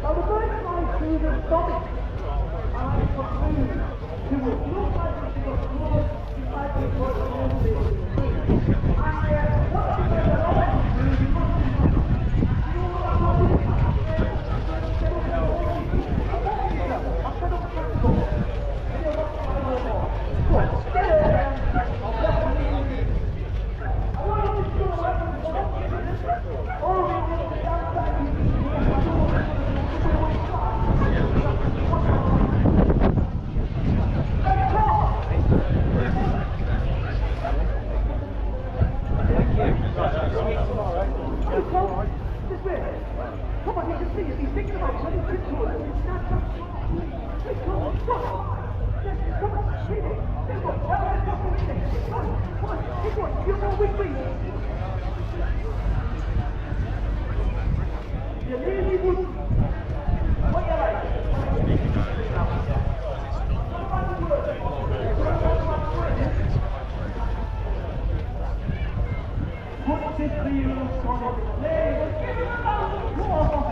Now the first line through the stomach, I conclude, who will look like the floor, like the floor, and what you say that all through, you must be Put this wheel on the play. Give it a go.